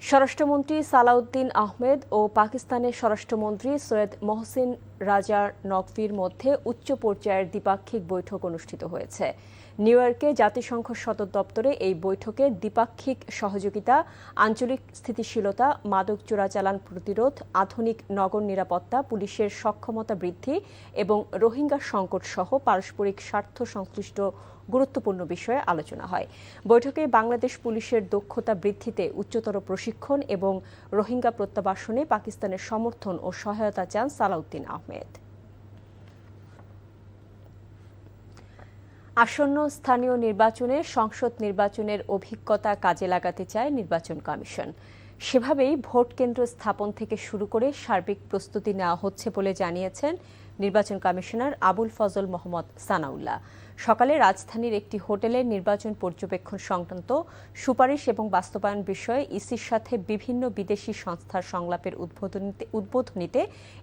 স্বরাষ্ট্রমন্ত্রী সালাউদ্দিন আহমেদ ও পাকিস্তানের স্বরাষ্ট্রমন্ত্রী সৈয়দ মহসিন রাজা নকভির মধ্যে উচ্চ পর্যায়ের দ্বিপাক্ষিক বৈঠক অনুষ্ঠিত হয়েছে। নিউ ইয়র্কে জাতিসংঘ সদর দপ্তরে এই বৈঠকে দ্বিপাক্ষিক সহযোগিতা, আঞ্চলিক স্থিতিশীলতা, মাদক চোরাচালান প্রতিরোধ, আধুনিক নগর নিরাপত্তা, পুলিশের সক্ষমতা বৃদ্ধি এবং রোহিঙ্গা সংকট সহ পারস্পরিক স্বার্থ সংশ্লিষ্ট গুরুত্বপূর্ণ বিষয়ে আলোচনা হয়। বৈঠকে বাংলাদেশ পুলিশের দক্ষতা বৃদ্ধিতে উচ্চতর প্রশিক্ষণ এবং রোহিঙ্গা প্রত্যাবাসনে পাকিস্তানের সমর্থন ও সহায়তা চান সালাউদ্দিন আহমেদ। আসন্ন স্থানীয় নির্বাচনে সংসদ নির্বাচনের অভিজ্ঞতা কাজে লাগাতে চায় নির্বাচন কমিশন। সেভাবেই ভোট কেন্দ্র স্থাপন থেকে শুরু করে সার্বিক প্রস্তুতি নেওয়া হচ্ছে বলে জানিয়েছেন নির্বাচন কমিশনার আবুল ফজল মোহাম্মদ সানাউল্লাহ। সকালে রাজধানীর একটি হোটেলে নির্বাচন পর্যবেক্ষণ সংক্রান্ত সুপারিশ এবং বাস্তবায়ন বিষয়ে ইসির সাথে বিভিন্ন বিদেশি সংস্থার সংলাপের উদ্বোধনীতে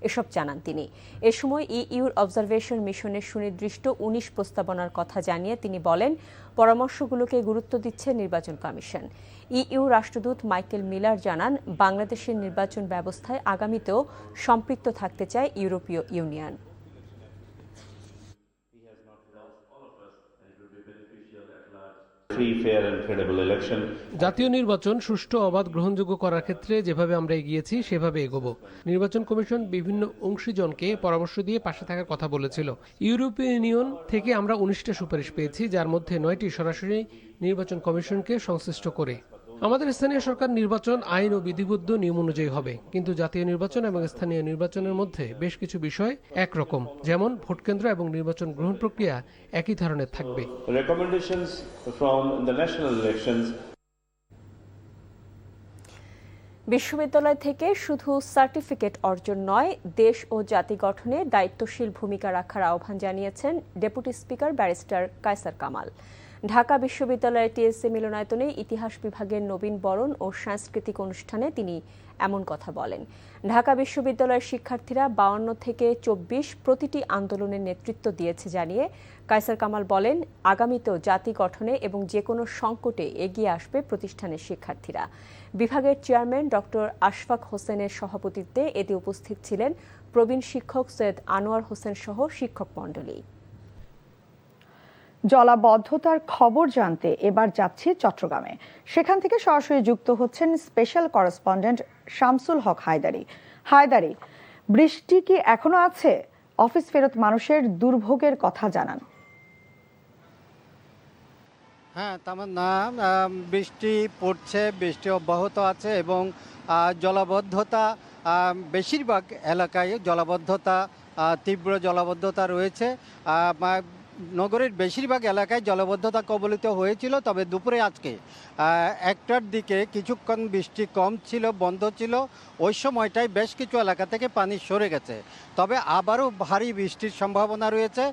এসব জানান তিনি। এ সময় ইইউর অবজারভেশন মিশনের সুনির্দিষ্ট ১৯ প্রস্তাবনার কথা জানিয়ে তিনি বলেন, পরামর্শগুলোকে গুরুত্ব দিচ্ছে নির্বাচন কমিশন। ইইউ রাষ্ট্রদূত মাইকেল মিলার জানান, বাংলাদেশের নির্বাচন ব্যবস্থায় আগামীতেও সম্পৃক্ত থাকতে চায় ইউরোপীয় ইউনিয়ন। জাতীয় নির্বাচন সুষ্ঠু, অবাধ, গ্রহণযোগ্য করার ক্ষেত্রে যেভাবে আমরা এগিয়েছি সেভাবে এগোব। নির্বাচন কমিশন বিভিন্ন অংশীজনকে পরামর্শ দিয়ে পাশে থাকার কথা বলেছিল। ইউরোপীয় ইউনিয়ন থেকে আমরা ১৯টা সুপারিশ পেয়েছি, যার মধ্যে ৯টি সরাসরি নির্বাচন কমিশনকে সংশ্লিষ্ট করে। আমাদের স্থানীয় সরকার নির্বাচন আইন ও বিধিবদ্ধ নিয়ম অনুযায়ী হবে, কিন্তু জাতীয় নির্বাচন এবং স্থানীয় নির্বাচনের মধ্যে বেশ কিছু বিষয় একরকম, যেমন ভোটকেন্দ্র এবং নির্বাচন গ্রহণ প্রক্রিয়া একই ধরনের থাকবে। বিশ্ববিদ্যালয় থেকে শুধু সার্টিফিকেট অর্জন নয়, দেশ ও জাতি গঠনে দায়িত্বশীল ভূমিকা রাখার আহ্বান জানিয়েছেন deputy speaker barrister Kaiser Kamal. Dhaka বিশ্ববিদ্যালয়ের টিএসসি মিলনায়তনে ইতিহাস বিভাগের নবীন বরণ ও সাংস্কৃতিক অনুষ্ঠানে তিনি এমন কথা বলেন। ঢাকা বিশ্ববিদ্যালয়ের শিক্ষার্থীরা ৫২ থেকে ২৪ প্রতিটি আন্দোলনের নেতৃত্ব দিয়েছে জানিয়ে কায়সার কামাল বলেন, আগামীতেও জাতি গঠনে এবং যে কোনো সংকটে এগিয়ে আসবে প্রতিষ্ঠানের শিক্ষার্থীরা। বিভাগের চেয়ারম্যান ডক্টর আশফাক হোসেনের সভাপতিত্বে এতে উপস্থিত ছিলেন প্রবীণ শিক্ষক সৈয়দ আনোয়ার হোসেন সহ শিক্ষক মণ্ডলী। জলাবদ্ধতার খবর জানতে এবার যাচ্ছি চট্টগ্রামে। সেখান থেকে সরাসরি যুক্ত হচ্ছেন স্পেশাল করেসপন্ডেন্ট শামসুল হক হায়দারি। বৃষ্টি কি এখনো আছে? অফিস ফেরত মানুষের দুর্ভোগের কথা জানান। হ্যাঁ, তামান্না, বৃষ্টি পড়ছে, বৃষ্টি অব্যাহত আছে এবং জলাবদ্ধতা বেশিরভাগ এলাকায় তীব্র জলাবদ্ধতা রয়েছে। নগরের বেশিরভাগ এলাকায় জলাবদ্ধতা কবলিত হয়েছিল, তবে দুপুরে আজকে ১টার দিকে কিছুক্ষণ বৃষ্টি কম ছিল, বন্ধ ছিল। ওই সময়টায় বেশ কিছু এলাকা থেকে পানি সরে গেছে, তবে আবারও ভারী বৃষ্টির সম্ভাবনা রয়েছে।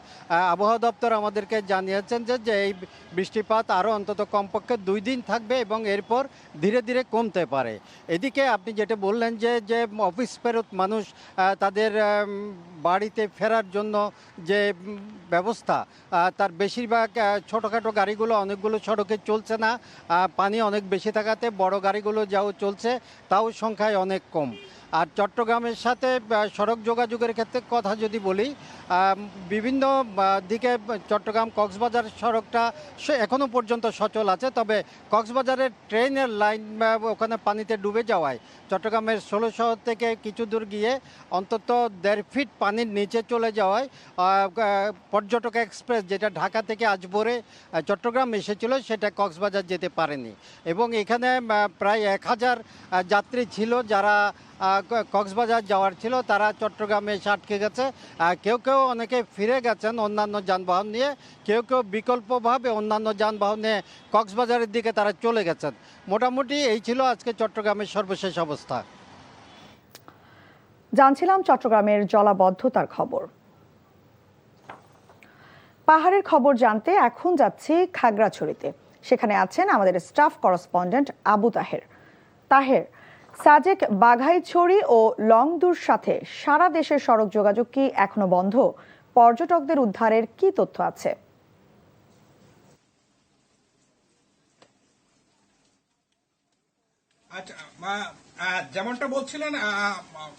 আবহাওয়া দপ্তর আমাদেরকে জানিয়েছেন যে এই বৃষ্টিপাত আরও অন্তত কমপক্ষে ২ দিন থাকবে এবং এরপর ধীরে ধীরে কমতে পারে। এদিকে আপনি যেটা বললেন যে অফিস ফেরত মানুষ তাদের বাড়িতে ফেরার জন্য যে ব্যবস্থা, তার বেশিরভাগ ছোটোখাটো গাড়িগুলো অনেকগুলো সড়কে চলছে না। পানি অনেক বেশি থাকাতে বড় গাড়িগুলো যাও চলছে, তাও সংখ্যায় অনেক কম। আর চট্টগ্রামের সাথে সড়ক যোগাযোগের ক্ষেত্রে কথা যদি বলি, বিভিন্ন দিকে চট্টগ্রাম কক্সবাজার সড়কটা এখনও পর্যন্ত সচল আছে, তবে কক্সবাজারের ট্রেনের লাইন ওখানে পানিতে ডুবে যাওয়ায় চট্টগ্রামের ১৬ শহর থেকে কিছু দূর গিয়ে অন্তত ১.৫ ফিট পানির নিচে চলে যাওয়ায় পর্যটক এক্সপ্রেস, যেটা ঢাকা থেকে আজ ভোরে চট্টগ্রাম এসেছিল, সেটা কক্সবাজার যেতে পারেনি। এবং এখানে প্রায় ১,০০০ যাত্রী ছিল যারা কক্সবাজার যাওয়ার ছিল, তারা চট্টগ্রামে এসে আটকে গেছে। কেউ অনেকে ফিরে গেছেন অন্যান্য যানবাহন নিয়ে, কেউ বিকল্পভাবে অন্যান্য যানবাহন নিয়ে কক্সবাজারের দিকে তারা চলে গেছেন। মোটামুটি এই ছিল আজকে চট্টগ্রামের সর্বশেষ অবস্থা। জানছিলাম চট্টগ্রামের জলাবদ্ধতার খবর। পাহাড়ের খবর জানতে এখন যাচ্ছি খাগড়াছড়িতে। সেখানে আছেন আমাদের স্টাফ করেসপন্ডেন্ট আবু তাহের। সাজেক, বাঘাইছড়ি ও লংদুর সাথে সারা দেশের সড়ক যোগাযোগ কি এখনো বন্ধ? পর্যটকদের উদ্ধারের কি তথ্য আছে? আচ্ছা, যেমনটা বলছিলেন,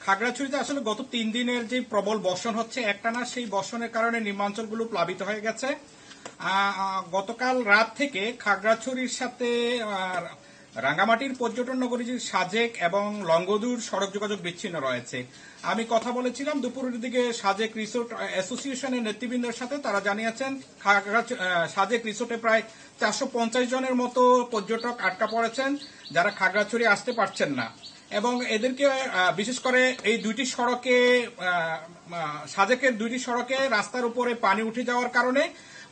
খাগড়াছড়িতে আসলে গত 3 দিনের যে প্রবল বর্ষণ হচ্ছে একটানা, সেই বর্ষণের কারণে নিম্নাঞ্চলগুলো প্লাবিত হয়ে গেছে। গতকাল রাত থেকে খাগড়াছড়ির সাথে রাঙ্গামাটির পর্যটন নগরী সাজেক এবং লংগদুর সড়ক যোগাযোগ বিচ্ছিন্ন রয়েছে। আমি কথা বলেছিলাম দুপুরের দিকে সাজেক রিসোর্ট অ্যাসোসিয়েশনের নেতৃবৃন্দের সাথে। তারা জানিয়েছেন সাজেক রিসোর্টে প্রায় 450 জনের মতো পর্যটক আটকা পড়েছেন, যারা খাগড়াছড়ি আসতে পারছেন না, এবং এদেরকে বিশেষ করে এই দুইটি সড়কে, সাজেকের দুইটি সড়কে রাস্তার উপরে পানি উঠে যাওয়ার কারণে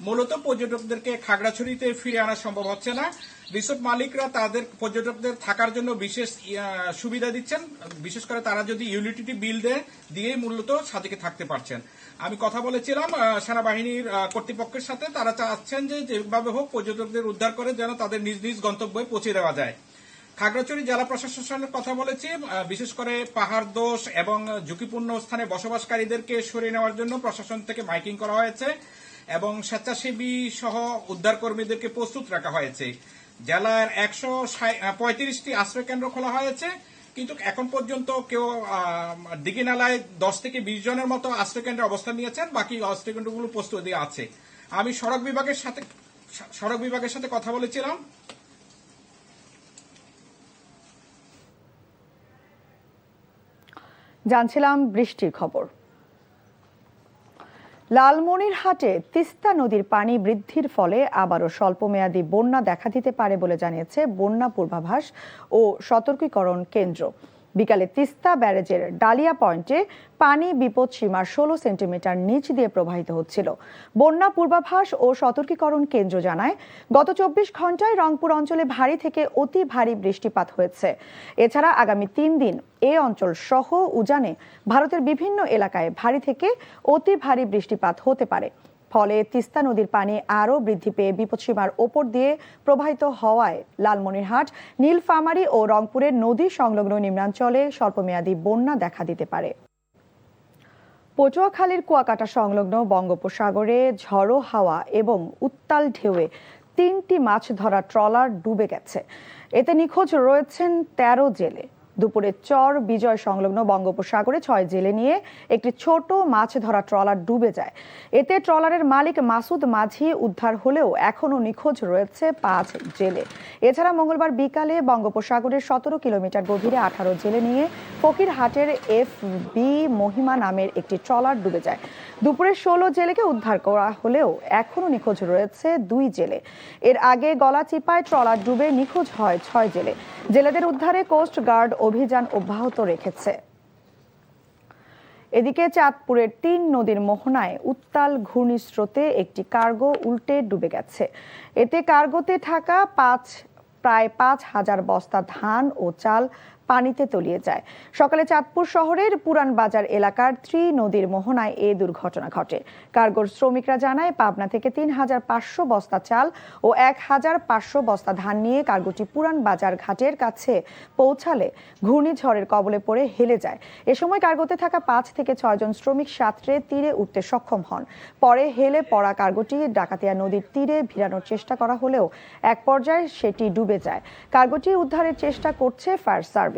মূলত পর্যটকদেরকে খাগড়াছড়িতে ফিরে আনা সম্ভব হচ্ছে না। রিসোর্ট মালিকরা তাদের পর্যটকদের থাকার জন্য বিশেষ সুবিধা দিচ্ছেন, বিশেষ করে তারা যদি ইউটিলিটি বিল দিয়েই মূলত সাজেকে থাকতে পারছেন। আমি কথা বলেছিলাম সেনাবাহিনীর কর্তৃপক্ষের সাথে। তারা চাচ্ছেন যে যেভাবে হোক পর্যটকদের উদ্ধার করে যেন তাদের নিজ নিজ গন্তব্যে পৌঁছে দেওয়া যায়। খাগড়াছড়ি জেলা প্রশাসনের সঙ্গে কথা বলেছি, বিশেষ করে পাহাড় দোষ এবং ঝুঁকিপূর্ণ স্থানে বসবাসকারীদেরকে সরিয়ে নেওয়ার জন্য প্রশাসন থেকে মাইকিং করা হয়েছে এবং স্বেচ্ছাসেবী সহ উদ্ধার কর্মীদেরকে প্রস্তুত রাখা হয়েছে। জেলার 135টি আশ্রয় কেন্দ্র খোলা হয়েছে, কিন্তু এখন পর্যন্ত কেউ দিঘিনালায় 10 থেকে 20 জনের মতো আশ্রয় কেন্দ্রে অবস্থান নিয়েছেন, বাকি আশ্রয় কেন্দ্রগুলো প্রস্তুতি আছে। আমি সড়ক বিভাগের সাথে কথা বলেছিলাম। জানছিলাম বৃষ্টির খবর। লালমনিরহাটে তিস্তা নদীর পানি বৃদ্ধির ফলে আবারও স্বল্পমেয়াদী বন্যা দেখা দিতে পারে বলে জানিয়েছে বন্যা পূর্বাভাস ও সতর্কীকরণ কেন্দ্র। বিকালে তিস্তা ব্যারেজের ডালিয়া পয়েন্টে পানি বিপদ সীমার 16 সেন্টিমিটার নিচ দিয়ে প্রবাহিত হচ্ছিল। বন্যা পূর্বাভাস ও সতর্কীকরণ কেন্দ্র জানায়, গত 24 ঘন্টায় রংপুর অঞ্চলে ভারী থেকে অতি ভারী বৃষ্টিপাত হয়েছে। এছাড়া আগামী 3 দিন এ অঞ্চল সহ উজানে ভারতের বিভিন্ন এলাকায় ভারী থেকে অতি ভারী বৃষ্টিপাত হতে পারে। ফলে তিস্তা নদীর পানি আরও বৃদ্ধি পেয়ে বিপদসীমার ওপর দিয়ে প্রবাহিত হওয়ায় লালমনিরহাট, নীলফামারী ও রংপুরের নদী সংলগ্ন নিম্নাঞ্চলে স্বল্পমেয়াদী বন্যা দেখা দিতে পারে। পটুয়াখালীর কুয়াকাটা সংলগ্ন বঙ্গোপসাগরে ঝড়ো হাওয়া এবং উত্তাল ঢেউয়ে 3টি মাছ ধরা ট্রলার ডুবে গেছে। এতে নিখোঁজ রয়েছেন 13 জেলে। দুপুরে চর বিজয় সংলগ্ন বঙ্গোপসাগরে 6 জেলে নিয়ে একটি ছোট মাছ ধরা ট্রলার ডুবে যায়। এতে ট্রলারের মালিক মাসুদ মাঝি উদ্ধার হলেও এখনও নিখোঁজ রয়েছে 5 জেলে। এছাড়া মঙ্গলবার বিকালে বঙ্গোপসাগরের 17 কিলোমিটার গভীরে 18 জেলে নিয়ে ফকিরহাটের FB মহিমা নামের একটি ট্রলার ডুবে যায়। দুপুরে 16 জেলেকে উদ্ধার করা হলেও এখনও নিখোঁজ রয়েছে 2 জেলে। এর আগে গলাচিপায় ট্রলার ডুবে নিখোঁজ হয় 6 জেলে। জেলেদের উদ্ধারে কোস্ট গার্ড অভিযান অব্যাহত রেখেছে। এদিকে চাঁদপুরের 3 নদীর মোহনায় উত্তাল ঘূর্ণিস্রোতে একটি কার্গো উল্টে ডুবে গেছে। এতে কার্গোতে থাকা প্রায় 5,000 বস্তা ধান ও চাল পানিতে তলিয়ে যায়। সকালে চাঁদপুর শহরের পুরান বাজার এলাকার 3 নদীর মোহনায় এ দুর্ঘটনা ঘটে। কার্গোর শ্রমিকরা জানায়, পাবনা থেকে 3,500 বস্তা চাল ও 1,500 বস্তা ধান নিয়ে কার্গোটি পুরান বাজার ঘাটের কাছে পৌঁছালে ঘূর্ণিঝড়ের কবলে পড়ে হেলে যায়। এ সময় কার্গোতে থাকা 5 থেকে 6 জন শ্রমিক সাঁতরে তীরে উঠতে সক্ষম হন। পরে হেলে পড়া কার্গোটি ডাকাতিয়া নদীর তীরে ভিড়ানোর চেষ্টা করা হলেও এক পর্যায়ে সেটি ডুবে যায়। কার্গোটি উদ্ধারের চেষ্টা করছে ফায়ার সার্ভিস।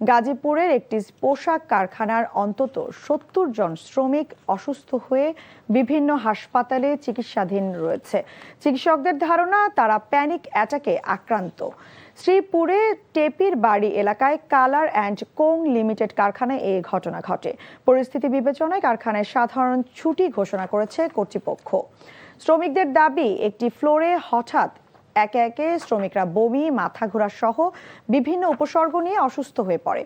গাজীপুরের একটি পোশাক কারখানার অন্তত 70 জন শ্রমিক অসুস্থ হয়ে বিভিন্ন হাসপাতালে চিকিৎসাধীন রয়েছে। চিকিৎসকদের ধারণা, তারা প্যানিক অ্যাটাকে আক্রান্ত। শ্রীপুরে টেপির বাড়ি এলাকায় কালার অ্যান্ড কোং লিমিটেড কারখানায় এই ঘটনা ঘটে। পরিস্থিতি বিবেচনায় কারখানায় সাধারণ ছুটি ঘোষণা করেছে কর্তৃপক্ষ। শ্রমিকদের দাবি, একটি ফ্লোরে হঠাৎ একে একে শ্রমিকরা বমি, মাথা ঘোরা সহ বিভিন্ন উপসর্গ নিয়ে অসুস্থ হয়ে পড়ে।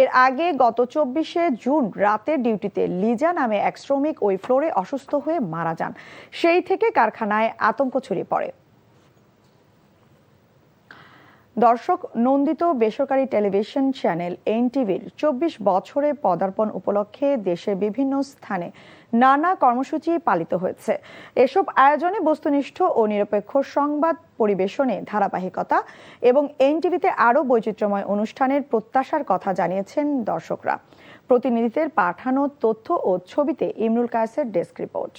এর আগে গত 24শে জুন রাতের ডিউটিতে লিজা নামে এক শ্রমিক ওই ফ্লোরে অসুস্থ হয়ে মারা যান। সেই থেকে কারখানায় আতঙ্ক ছড়িয়ে পড়ে। দর্শক, নন্দিত বেসরকারি টেলিভিশন চ্যানেল NTVর 24 বছরে পদার্পণ উপলক্ষে দেশের বিভিন্ন স্থানে নানা কর্মসূচি পালিত হয়েছে। এসব আয়োজনে বস্তুনিষ্ঠ ও নিরপেক্ষ সংবাদ পরিবেশনে ধারাবাহিকতা এবং NTVতে আরও বৈচিত্র্যময় অনুষ্ঠানের প্রত্যাশার কথা জানিয়েছেন দর্শকরা। প্রতিনিধিদের পাঠানো তথ্য ও ছবিতে ইমরুল কায়েসের ডেস্ক রিপোর্ট।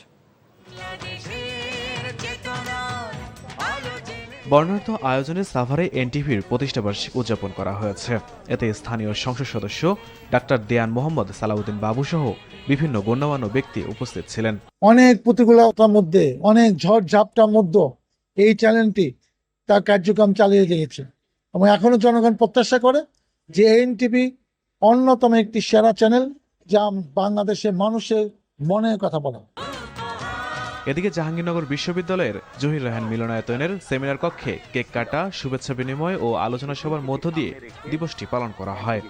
বর্ণাঢ্য আয়োজনে সাভারে এনটিভির প্রতিষ্ঠাবার্ষিকী উদযাপন করা হয়েছে। এতে স্থানীয় সংসদ সদস্য ডাক্তার দেয়ান মোহাম্মদ সালাউদ্দিন বাবু সহ বিভিন্ন গণ্যমান্য ব্যক্তি উপস্থিত ছিলেন। অনেক প্রতিকূলতার মধ্যে, অনেক ঝড় ঝাপটার মধ্যে এই চ্যানেলটি তার কার্যক্রম চালিয়ে গিয়েছে এবং এখনো জনগণ প্রত্যাশা করে যে এনটিভি অন্যতম একটি সেরা চ্যানেল, যা বাংলাদেশের মানুষের মনের কথা বলে। এদিকে জাহাঙ্গীরনগর বিশ্ববিদ্যালয়ের জহির রায়হান মিলনায়তনের সেমিনার কক্ষে কেক কাটা, শুভেচ্ছা বিনিময় ও আলোচনা সভার মধ্য দিয়ে দিবসটি পালন করা হয়।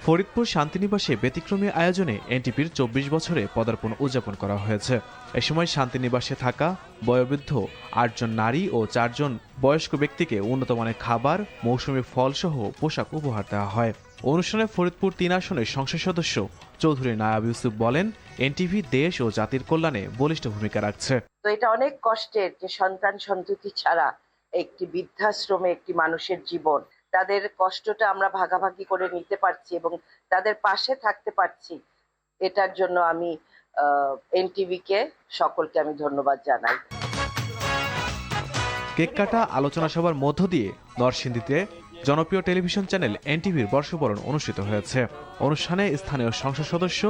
ফরিদপুর শান্তিনিবাসে ব্যতিক্রমী আয়োজনে এনটিভির ২৪ বছরে পদার্পণ উদযাপন করা হয়েছে। এ সময় শান্তিনিবাসে থাকা বয়োবৃদ্ধ ৮ জন নারী ও ৪ জন বয়স্ক ব্যক্তিকে উন্নত মানের খাবার, মৌসুমী ফলসহ পোশাক উপহার দেওয়া হয়। অনুষ্ঠানে ফরিদপুর ৩ আসনের সংসদ সদস্য চৌধুরী নায়াব ইউসুফ বলেন, এনটিভি দেশ ও জাতির কল্যাণে বলিষ্ঠ ভূমিকা রাখছে। তো এটা অনেক কষ্টের যে সন্তান সন্ততি ছাড়া একটি বৃদ্ধাশ্রমে একটি মানুষের জীবন, তাদের কষ্টটা আমরা ভাগাভাগি করে নিতে পারছি এবং তাদের পাশে থাকতে পারছি। এটার জন্য আমি এনটিভিকে সকলকে আমি ধন্যবাদ জানাই। কেক কাটা, আলোচনা সভার মধ্য দিয়ে নরসিংদীতে জনপ্রিয় টেলিভিশন চ্যানেল এনটিভির বর্ষবরণ অনুষ্ঠিত হয়েছে। অনুষ্ঠানে স্থানীয় সংসদ সদস্য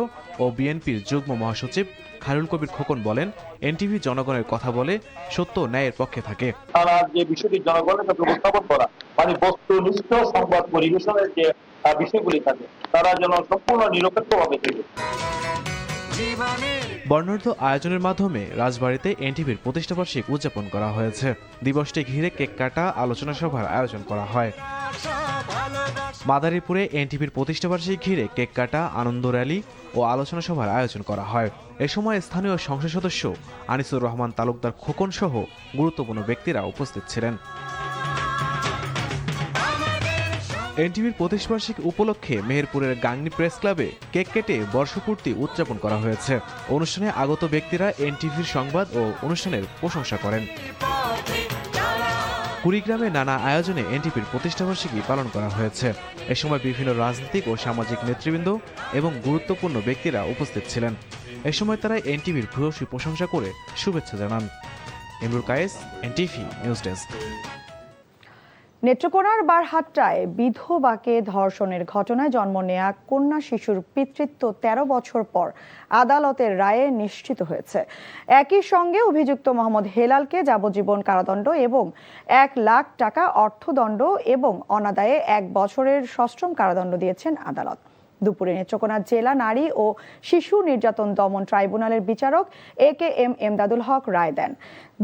ও বিএনপির যুগ্ম মহাসচিব খায়রুল কবির খোকন বলেন, এনটিভি জনগণের কথা বলে, সত্য ন্যায়ের পক্ষে থাকে। তারা যে বিষয়টি জনগণের কাছে উপস্থাপন করা, মানে বস্তুনিষ্ঠ সংবাদ পরিবেশনের যে বিষয়গুলি থাকে, তারা যেন সম্পূর্ণ নিরপেক্ষভাবে থাকে। বর্ণাঢ্য আয়োজনের মাধ্যমে রাজবাড়ীতে এনটিভির প্রতিষ্ঠাবার্ষিকী উদযাপন করা হয়েছে। দিবসটি ঘিরে কেক কাটা, আলোচনা সভার আয়োজন করা হয়। মাদারীপুরে এনটিভির প্রতিষ্ঠাবার্ষিকী ঘিরে কেক কাটা, আনন্দ র্যালি ও আলোচনা সভার আয়োজন করা হয়। এ সময় স্থানীয় সংসদ সদস্য আনিসুর রহমান তালুকদার খোকন সহ গুরুত্বপূর্ণ ব্যক্তিরা উপস্থিত ছিলেন। এনটিভির প্রতিষ্ঠাবার্ষিকী উপলক্ষে মেহেরপুরের গাংনী প্রেস ক্লাবে কেক কেটে বর্ষপূর্তি উদযাপন করা হয়েছে। অনুষ্ঠানে আগত ব্যক্তিরা এনটিভির সংবাদ ও অনুষ্ঠানের প্রশংসা করেন। কুড়িগ্রামে নানা আয়োজনে এনটিভির প্রতিষ্ঠাবার্ষিকী পালন করা হয়েছে। এ সময় বিভিন্ন রাজনৈতিক ও সামাজিক নেতৃবৃন্দ এবং গুরুত্বপূর্ণ ব্যক্তিরা উপস্থিত ছিলেন। এ সময় তারা এনটিভির ভূয়সী প্রশংসা করে শুভেচ্ছা জানান। Imrul Kayes, NTV news desk. নেত্রকোনার বারহাট্টায় বিধবাকে ধর্ষণের ঘটনায় জন্ম নেয়া কন্যা শিশুর পিতৃত্ব ১৩ বছর পর আদালতের রায়ে নিশ্চিত হয়েছে। একই সঙ্গে অভিযুক্ত মোহাম্মদ হেলালকে যাবজ্জীবন কারাদণ্ড এবং ১ লাখ টাকা অর্থদণ্ড এবং অনাদায়ে ১ বছরের সশ্রম কারাদণ্ড দিয়েছেন আদালত। দুপুরে নেত্রকোনা জেলা নারী ও শিশু নির্যাতন দমন ট্রাইব্যুনালের বিচারক AKM এমদাদুল হক রায় দেন।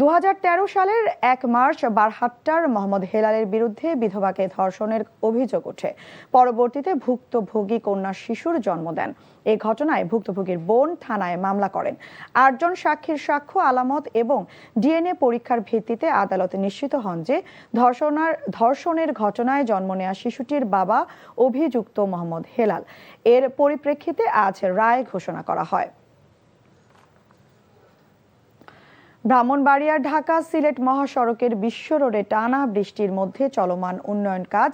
২০১৩ সালের ১ মার্চ বারহাট্টার মোহাম্মদ হেলালের বিরুদ্ধে বিধবাকে ধর্ষণের অভিযোগ ওঠে। পরবর্তীতে ভুক্তভোগী কন্যা শিশুর জন্ম দেন। এই ঘটনায় ভুক্তভোগীর বোন থানায় মামলা করেন। ৮ জন সাক্ষীর সাক্ষ্য, আলামত এবং ডিএনএ পরীক্ষার ভিত্তিতে আদালতে নিশ্চিত হন যে ধর্ষণের ঘটনায় জন্ম নেওয়া শিশুটির বাবা অভিযুক্ত মোহাম্মদ হেলাল। এর পরিপ্রেক্ষিতে আজ রায় ঘোষণা করা হয়। ব্রাহ্মণবাড়িয়া ঢাকা সিলেট মহাসড়কের বিশ্ব রোডে টানা বৃষ্টির মধ্যে চলমান উন্নয়ন কাজ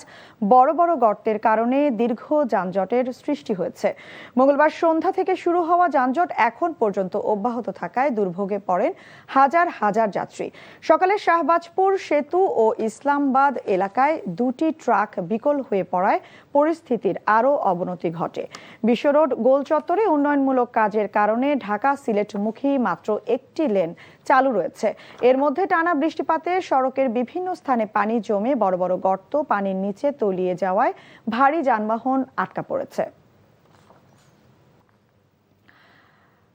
বড় বড় গর্তের কারণে দীর্ঘ যানজটের সৃষ্টি হয়েছে। মঙ্গলবার সন্ধ্যা থেকে শুরু হওয়া যানজট এখন পর্যন্ত অব্যাহত থাকায় দুর্ভোগে পড়েন হাজার হাজার যাত্রী। সকালে শাহবাজপুর সেতু ও ইসলামবাদ এলাকায় 2টি ট্রাক বিকল হয়ে পড়ায় পরিস্থিতির আরও অবনতি ঘটে। বিশ্ব রোড গোল চত্বরে উন্নয়নমূলক কাজের কারণে ঢাকা সিলেটমুখী মাত্র একটি লেন চালু রয়েছে। এর মধ্যে টানা বৃষ্টিপাতে সড়কের বিভিন্ন স্থানে পানি জমে বড় বড় গর্ত পানির নিচে তলিয়ে যাওয়ায় ভারী যানবাহন আটকা পড়েছে।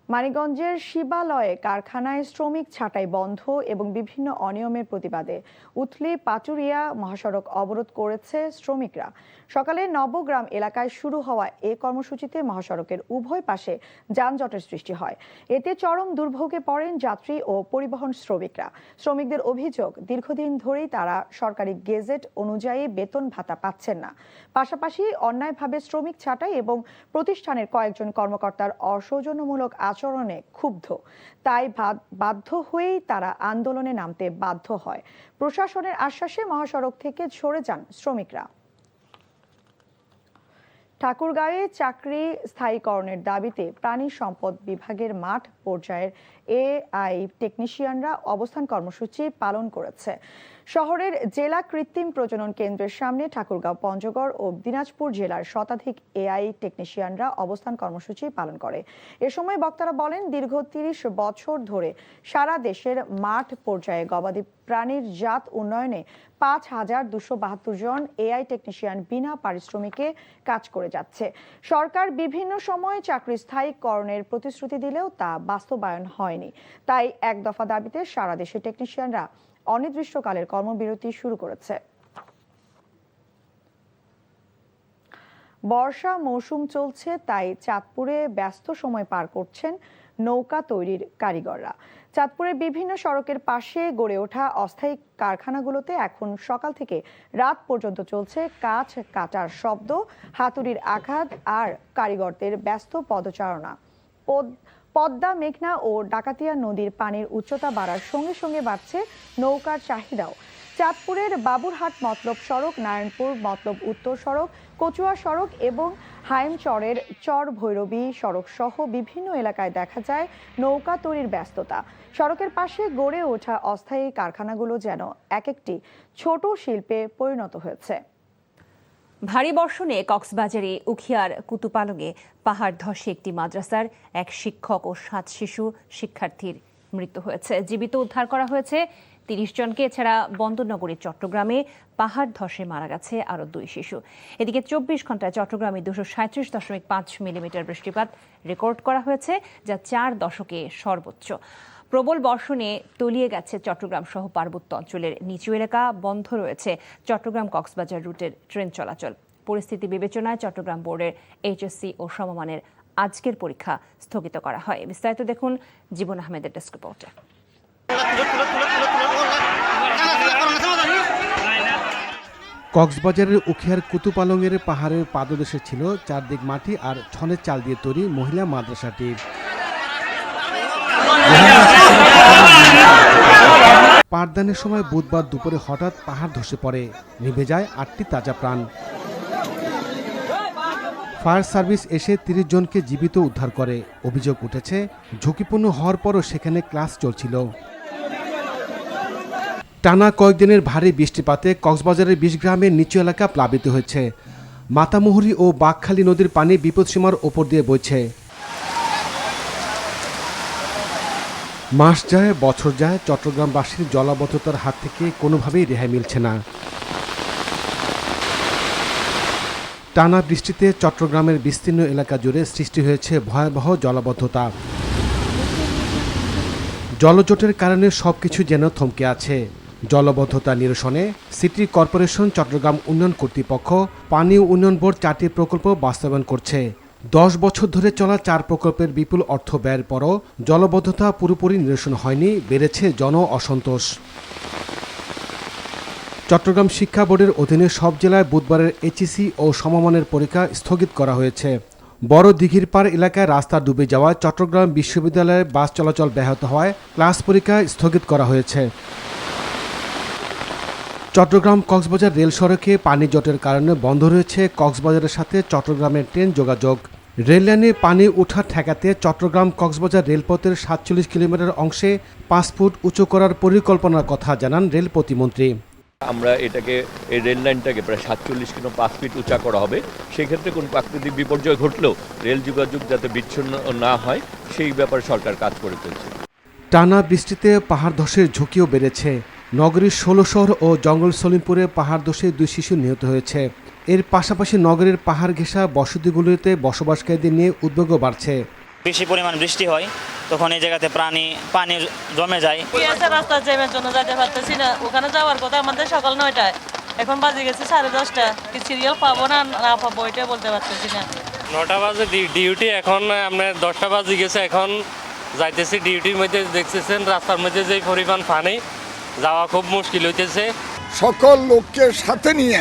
মানিকগঞ্জের শিবালয়ে কারখানায় শ্রমিক ছাঁটাই বন্ধ এবং বিভিন্ন অনিয়মের প্রতিবাদে উথলি পাটুরিয়া মহাসড়ক অবরোধ করেছে শ্রমিকরা। সকালে নবগ্রাম এলাকায় শুরু হওয়া এই কর্মসূচিতে মহাসড়কের উভয় পাশে যানজটের সৃষ্টি হয়। এতে চরম দুর্ভোগে পড়েন যাত্রী ও পরিবহন শ্রমিকরা। শ্রমিকদের অভিযোগ, দীর্ঘদিন ধরেই তারা সরকারি গেজেট অনুযায়ী বেতন ভাতা পাচ্ছেন না। পাশাপাশি অন্যায়ভাবে শ্রমিক ছাঁটাই এবং প্রতিষ্ঠানের কয়েকজন কর্মকর্তার অসৌজন্যমূলক আচরণে ক্ষুব্ধ। তাই বাধ্য হয়েই তারা আন্দোলনে নামতে বাধ্য হয়। প্রশাসনের আশ্বাসে মহাসড়ক থেকে সরে যান শ্রমিকরা। ঠাকুরগাঁওয়ে চাকরি স্থায়ীকরণের দাবিতে প্রাণী সম্পদ বিভাগের মাঠ পর্যায়ের এআই টেকনিশিয়ানরা অবস্থান কর্মসূচি পালন করেছে। শহরের জেলা কৃত্রিম প্রজনন কেন্দ্রের সামনে ঠাকুরগাঁও, পঞ্চগড় ও দিনাজপুর জেলার শতাধিক এআই টেকনিশিয়ানরা অবস্থান কর্মসূচি পালন করে। এ সময় বক্তারা বলেন, দীর্ঘ ৩০ বছর ধরে সারা দেশের মাঠ পর্যায়ে গবাদি প্রাণীর জাত উন্নয়নে ৫,২৭২ জন এআই টেকনিশিয়ান বিনা পারিশ্রমিকে কাজ করে যাচ্ছে। সরকার বিভিন্ন সময় চাকরি স্থায়ীকরণের প্রতিশ্রুতি দিলেও তা বাস্তবায়ন হয়নি। তাই এক দফা দাবিতে সারা দেশের টেকনিশিয়ানরা অনির্দিষ্টকালের কর্মবিরতি শুরু করেছে। বর্ষা মৌসুম চলছে, তাই চাঁদপুরে ব্যস্ত সময় পার করছেন নৌকা তৈরির কারিগররা। চাঁদপুরের বিভিন্ন সড়কের পাশে গড়ে ওঠা অস্থায়ী কারখানাগুলোতে এখন সকাল থেকে রাত পর্যন্ত চলছে কাঠ কাটার শব্দ, হাতুড়ির আঘাত আর কারিগরদের ব্যস্ত পদচারণা। পদ্মা, মেঘনা ও ডাকাতিয়া নদীর পানির উচ্চতা বাড়ার সঙ্গে সঙ্গে বাড়ছে নৌকার চাহিদাও। চাঁদপুরের বাবুরহাট মতলব সড়ক, নারায়ণপুর মতলব উত্তর সড়ক, কচুয়া সড়ক এবং হাইমচরের চর ভৈরবী সড়ক সহ বিভিন্ন এলাকায় দেখা যায় নৌকা তৈরির ব্যস্ততা। সড়কের পাশে গড়ে ওঠা অস্থায়ী কারখানাগুলো যেন এক একটি ছোট শিল্পে পরিণত হয়েছে। ভারী বর্ষণে কক্সবাজারে উখিয়ার কুতুপালংয়ে পাহাড় ধসে একটি মাদ্রাসার এক শিক্ষক ও ৭ শিশু শিক্ষার্থীর মৃত্যু হয়েছে। জীবিত উদ্ধার করা হয়েছে ৩০ জনকে। এছাড়া বন্দরনগরীর চট্টগ্রামে পাহাড় ধসে মারা গেছে আরও ২ শিশু। এদিকে ২৪ ঘন্টায় চট্টগ্রামে ২৩৭.৫ মিলিমিটার বৃষ্টিপাত রেকর্ড করা হয়েছে, যা ৪ দশকে সর্বোচ্চ। প্রবল বর্ষণে তলিয়ে গেছে চট্টগ্রাম সহ পার্বত্য অঞ্চলের নিচু এলাকা। বন্ধ রয়েছে চট্টগ্রাম কক্সবাজার রুটের ট্রেন চলাচল। পরিস্থিতি বিবেচনায় চট্টগ্রাম বোর্ডের এইচএসসি ও সমমানের আজকের পরীক্ষা স্থগিত করা হয়। বিস্তারিত দেখুন জীবন আহমেদের ডেস্ক রিপোর্টে। কক্সবাজারের উখিয়ার কুতুপালংয়ের পাহাড়ের পাদদেশে ছিল চারদিক মাটি আর ছনের চাল দিয়ে তৈরি মহিলা মাদ্রাসাটি। পাঠদানের সময় বুধবার দুপুরে হঠাৎ পাহাড় ধসে পড়ে, নিভে যায় ৮টি তাজা প্রাণ। ফায়ার সার্ভিস এসে ৩০ জনকে জীবিত উদ্ধার করে। অভিযোগ উঠেছে, ঝুঁকিপূর্ণ হওয়ার পরও সেখানে ক্লাস চলছিল। টানা কয়েকদিনের ভারী বৃষ্টিপাতে কক্সবাজারের ২০ গ্রামের নিচু এলাকা প্লাবিত হয়েছে। মাতামুহুরী ও বাঘখালী নদীর পানি বিপদসীমার ওপর দিয়ে বইছে। মাস যায়, বছর যায়, চট্টগ্রামবাসীর জলাবদ্ধতার হাত থেকে কোনোভাবেই রেহাই মিলছে না। টানা বৃষ্টিতে চট্টগ্রামের বিস্তীর্ণ এলাকা জুড়ে সৃষ্টি হয়েছে ভয়াবহ জলাবদ্ধতা। জলজটের কারণে সবকিছু যেন থমকে আছে। জলবদ্ধতা নিরসনে সিটি কর্পোরেশন, চট্টগ্রাম উন্নয়ন কর্তৃপক্ষ, পানি উন্নয়ন বোর্ড ৪টি প্রকল্প বাস্তবায়ন করছে। ১০ বছর ধরে চলা ৪ প্রকল্পের বিপুল অর্থ ব্যয়ের পরও জলবদ্ধতা পুরোপুরি নিরসন হয়নি, বেড়েছে জন অসন্তোষ। চট্টগ্রাম শিক্ষা বোর্ডের অধীনে সব জেলায় বুধবারের এইচএসসি ও সমমানের পরীক্ষা স্থগিত করা হয়েছে। বড় দিঘির পাড় এলাকায় রাস্তা ডুবে যাওয়ায় চট্টগ্রাম বিশ্ববিদ্যালয়ে বাস চলাচল ব্যাহত হওয়ায় ক্লাস পরীক্ষা স্থগিত করা হয়েছে। চট্টগ্রাম কক্সবাজার রেল সড়কে পানি জটের কারণে বন্ধ রয়েছে কক্সবাজারের সাথে চট্টগ্রামের ট্রেন যোগাযোগ। রেল লাইনে পানি ওঠা ঠেকাতে চট্টগ্রাম কক্সবাজার রেলপথের ৪৭ কিলোমিটার অংশে ৫ ফুট উঁচু করার পরিকল্পনার কথা জানান রেল প্রতিমন্ত্রী। আমরা এই রেল লাইনটাকে প্রায় ৪৭ কিলো ৫ ফিট উঁচা করা হবে। সেক্ষেত্রে কোনো প্রাকৃতিক বিপর্যয় ঘটলেও রেল যোগাযোগ যাতে বিচ্ছিন্ন না হয় সেই ব্যাপারে সরকার কাজ করে চলছে। টানা বৃষ্টিতে পাহাড় ধসের ঝুঁকিও বেড়েছে। নগরীর ১৬ শহর ও জঙ্গল সলিমপুরে পাহাড় ধসে ২ শিশু নিহত হয়েছে। এর পাশাপাশি নগরের পাহাড় ঘেঁষা বসতিগুলিতে বসবাসকারীদের নিয়ে উদ্বেগও বাড়ছে। বেশি পরিমাণ বৃষ্টি হয়, তখন এই জায়গাতে পানি জমে যায়। রাস্তা জ্যামের জন্য যেতে পারতেছি না। ওখানে যাওয়ার কথা আমাদের সকাল ৯টায়, এখন বাজে গেছে 10:30। কি সিরিয়াল পাবো না পাবো এটা বলতে পারতেছি না। ৯টা বাজে ডিউটি, এখন আপনার 10টা বাজে গেছে। এখন যাইতেছি ডিউটির মধ্যে, দেখতেছেন রাস্তার মধ্যে যে পরিমাণ পানি, যাওয়া খুব মুশকিল হইতেছে। সকল লোককে সাথে নিয়ে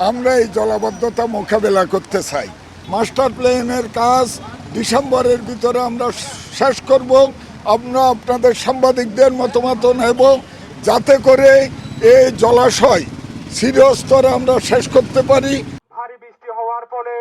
আমরা এই জলাবদ্ধতা মোকাবেলা করতে চাই। মাস্টার প্ল্যানের কাজ ডিসেম্বরের ভিতরে আমরা শেষ করব। আমরা আপনাদের সাংবাদিকদের মতামত নেব, যাতে করে এই জলাশয় চিরস্তরে আমরা শেষ করতে পারি। ভারী বৃষ্টি হওয়ার ফলে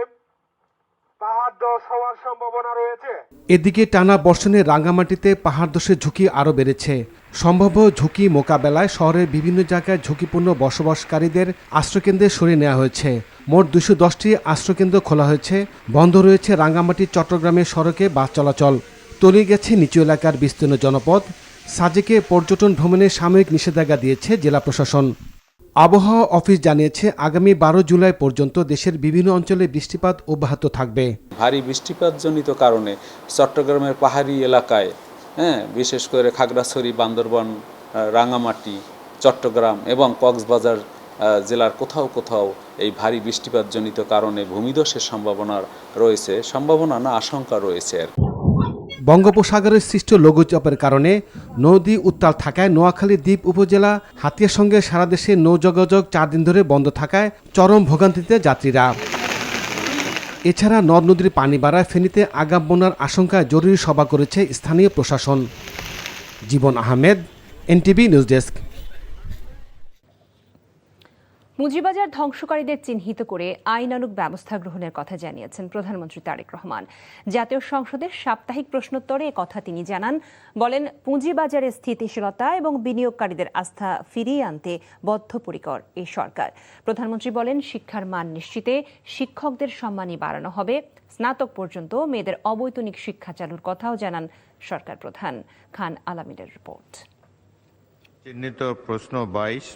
পাহাড় হওয়ার সম্ভাবনা রয়েছে। এদিকে টানা বর্ষণে রাঙ্গামাটিতে পাহাড় ধসের ঝুঁকি আরও বেড়েছে। সম্ভাব্য ঝুঁকি মোকাবেলায় শহরের বিভিন্ন জায়গায় ঝুঁকিপূর্ণ বসবাসকারীদের আশ্রয়কেন্দ্রে সরিয়ে নেওয়া হয়েছে। মোট 210টি আশ্রয়কেন্দ্র খোলা হয়েছে। বন্ধ রয়েছে রাঙ্গামাটি চট্টগ্রামের সড়কে বাস চলাচল। তলিয়ে গেছে নিচু এলাকার বিস্তীর্ণ জনপদ। সাজেকে পর্যটন ভ্রমণে সাময়িক নিষেধাজ্ঞা দিয়েছে জেলা প্রশাসন। আবহাওয়া অফিস জানিয়েছে আগামী 12 জুলাই পর্যন্ত দেশের বিভিন্ন অঞ্চলে বৃষ্টিপাত অব্যাহত থাকবে। ভারী বৃষ্টিপাতজনিত কারণে চট্টগ্রামের পাহাড়ি এলাকায় বিশেষ করে খাগড়াছড়ি, বান্দরবান, রাঙ্গামাটি, চট্টগ্রাম এবং কক্সবাজার জেলার কোথাও কোথাও এই ভারী বৃষ্টিপাতজনিত কারণে ভূমিধসের আশঙ্কা রয়েছে। বঙ্গোপসাগরের সৃষ্ট লঘুচাপের কারণে নদী উত্তাল থাকায় নোয়াখালী দ্বীপ উপজেলা হাতিয়ার সঙ্গে সারা দেশে নৌযোগাযোগ 4 দিন ধরে বন্ধ থাকায় চরম ভোগান্তিতে যাত্রীরা। এছাড়া নদ নদীর পানি বাড়ায় ফেনীতে আগাম বন্যার আশঙ্কায় জরুরি সভা করেছে স্থানীয় প্রশাসন। জীবন আহমেদ, এনটিভি নিউজ ডেস্ক। পুঁজিবাজার ধ্বংসকারীদের চিহ্নিত করে আইনানুগ ব্যবস্থা গ্রহণের কথা জানিয়েছেন প্রধানমন্ত্রী তারেক রহমান। জাতীয় সংসদের সাপ্তাহিক প্রশ্নোত্তরে কথা তিনি জানান, বলেন পুঁজিবাজারের স্থিতিশীলতা এবং বিনিয়োগকারীদের আস্থা ফিরিয়ে আনতে বদ্ধপরিকর এই সরকার। প্রধানমন্ত্রী বলেন শিক্ষার মান নিশ্চিতে শিক্ষকদের সম্মানী বাড়ানো হবে। স্নাতক পর্যন্ত মেয়েদের অবৈতনিক শিক্ষা চালুর কথাও জানান সরকার প্রধান। খান আলামিনের রিপোর্ট। প্রশ্ন 22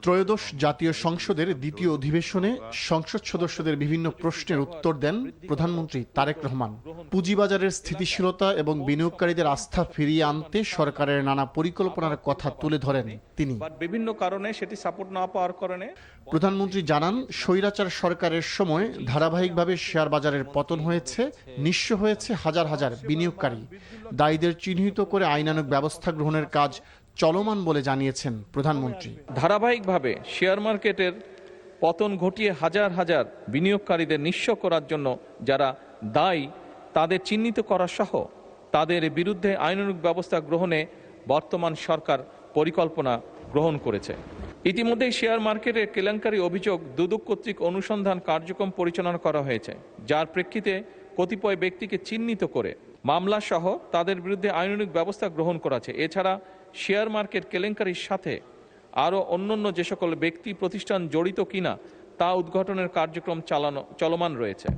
ত্রয়োদশ জাতীয় সংসদের দ্বিতীয় অধিবেশনে সংসদ সদস্যদের বিভিন্ন প্রশ্নের উত্তর দেন প্রধানমন্ত্রী তারেক রহমান। পুঁজিবাজারের স্থিতিশীলতা এবং বিনিয়োগকারীদের আস্থা ফিরিয়ে আনতে সরকারের নানা পরিকল্পনার কথা তুলে ধরেন তিনি। বিভিন্ন কারণে সেটি সাপোর্ট না পাওয়ার কারণে প্রধানমন্ত্রী জানান, স্বৈরাচার সরকারের সময় ধারাবাহিকভাবে শেয়ার বাজারের পতন হয়েছে, নিঃস্ব হয়েছে হাজার হাজার বিনিয়োগকারী। দায়ীদের চিহ্নিত করে আইনানুগ ব্যবস্থা গ্রহণের কাজ চলমান বলে জানিয়েছেন প্রধানমন্ত্রী। ধারাবাহিকভাবে শেয়ার মার্কেটের পতন ঘটিয়ে হাজার হাজার বিনিয়োগকারীদের নিঃস্ব করার জন্য যারা দায়ী তাদের চিহ্নিত করা সহ তাদের বিরুদ্ধে আইনানুগ ব্যবস্থা গ্রহণে বর্তমান সরকার পরিকল্পনা গ্রহণ করেছে। ইতিমধ্যেই শেয়ার মার্কেটের কেলেঙ্কারি অভিযোগ দুদক কর্তৃক অনুসন্ধান কার্যক্রম পরিচালনা করা হয়েছে, যার প্রেক্ষিতে কতিপয় ব্যক্তিকে চিহ্নিত করে মামলা সহ তাদের বিরুদ্ধে আইনানুগ ব্যবস্থা গ্রহণ করা হয়েছে। এছাড়া শেয়ার মার্কেট কেলেঙ্কারির সাথে আরও অন্যান্য যে সকল ব্যক্তি প্রতিষ্ঠান জড়িত কিনা তা উদ্ঘাটনের কার্যক্রম চলমান রয়েছে।